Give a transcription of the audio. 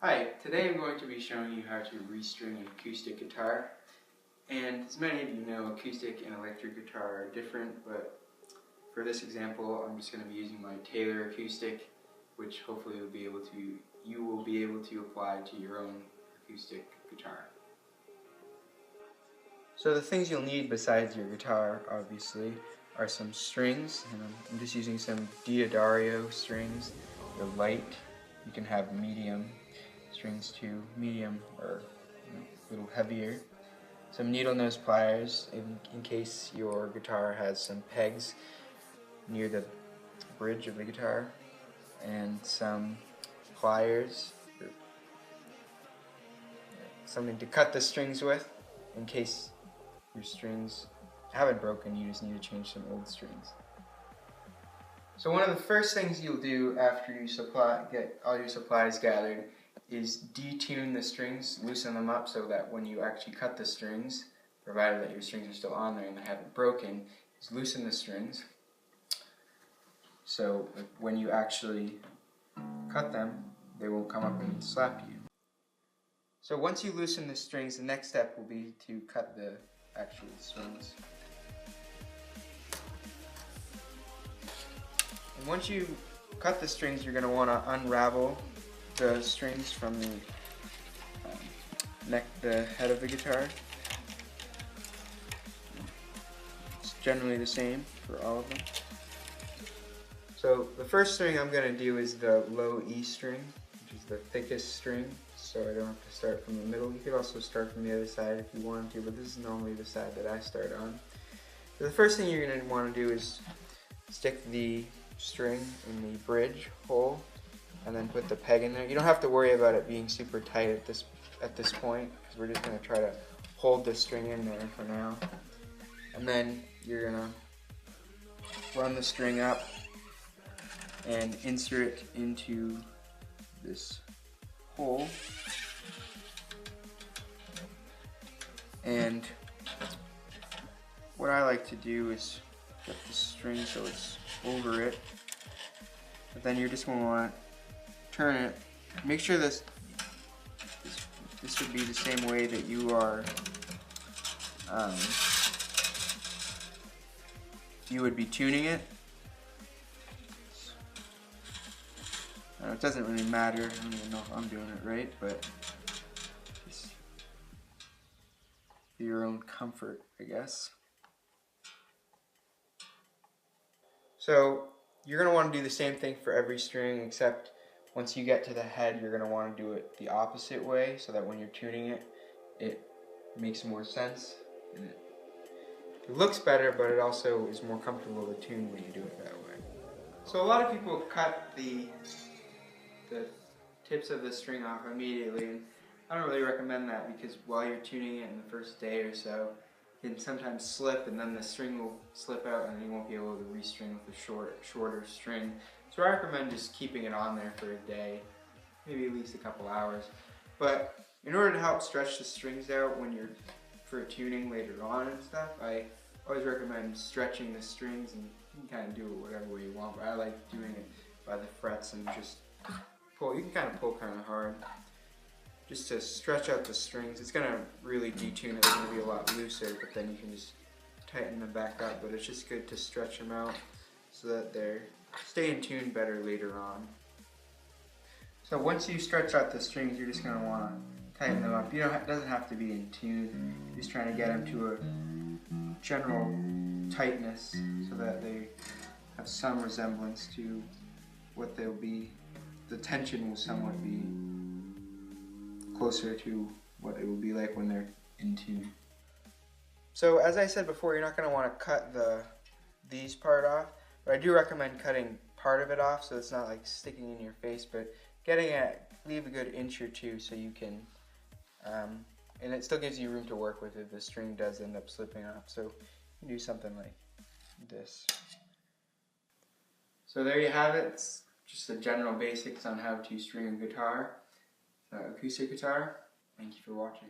Hi, today I'm going to be showing you how to restring an acoustic guitar. And as many of you know, acoustic and electric guitar are different, but for this example I'm just going to be using my Taylor acoustic, which hopefully you will be able to apply to your own acoustic guitar. So the things you'll need besides your guitar, obviously, are some strings, and I'm just using some Diodario strings. They're light. You can have medium strings to medium or a little heavier. Some needle nose pliers in case your guitar has some pegs near the bridge of the guitar, and some pliers, something to cut the strings with in case your strings haven't broken, you just need to change some old strings. So one of the first things you'll do after you get all your supplies gathered is detune the strings, loosen them up so that when you actually cut the strings, provided that your strings are still on there and they haven't broken, is loosen the strings so when you actually cut them, they won't come up and slap you. So once you loosen the strings, the next step will be to cut the actual strings. And once you cut the strings, you're going to want to unravel the strings from the head of the guitar. It's generally the same for all of them. So the first string I'm going to do is the low E string, which is the thickest string, so I don't have to start from the middle. You could also start from the other side if you wanted to, but this is normally the side that I start on. So the first thing you're going to want to do is stick the string in the bridge hole and then put the peg in there. You don't have to worry about it being super tight at this point, because we're just going to try to hold the string in there for now. And then you're going to run the string up and insert it into this hole. And what I like to do is get the string so it's over it, but then you're just going to want to turn it. Make sure this would be the same way that you are you would be tuning it. It doesn't really matter. I don't even know if I'm doing it right, but just for your own comfort, I guess. So you're going to want to do the same thing for every string, except once you get to the head, you're going to want to do it the opposite way, so that when you're tuning it, it makes more sense. And it looks better, but it also is more comfortable to tune when you do it that way. So a lot of people cut the tips of the string off immediately, and I don't really recommend that, because while you're tuning it in the first day or so, it can sometimes slip, and then the string will slip out and you won't be able to restring with a shorter string. So I recommend just keeping it on there for a day, maybe at least a couple hours. But in order to help stretch the strings out when you're for tuning later on and stuff, I always recommend stretching the strings, and you can kind of do it whatever way you want, but I like doing it by the frets and just pull. You can kind of pull kind of hard just to stretch out the strings. It's going to really detune it. It's going to be a lot looser, but then you can just tighten them back up. But it's just good to stretch them out so that they stay in tune better later on. So once you stretch out the strings, you're just going to want to tighten them up. It doesn't have to be in tune. You're just trying to get them to a general tightness so that they have some resemblance to what they'll be. The tension will somewhat be closer to what it will be like when they're in tune. So as I said before, you're not going to want to cut these part off, but I do recommend cutting part of it off so it's not like sticking in your face, but leave a good inch or two so you can, and it still gives you room to work with if the string does end up slipping off. So you can do something like this. So there you have it. It's just the general basics on how to string a guitar, acoustic guitar. Thank you for watching.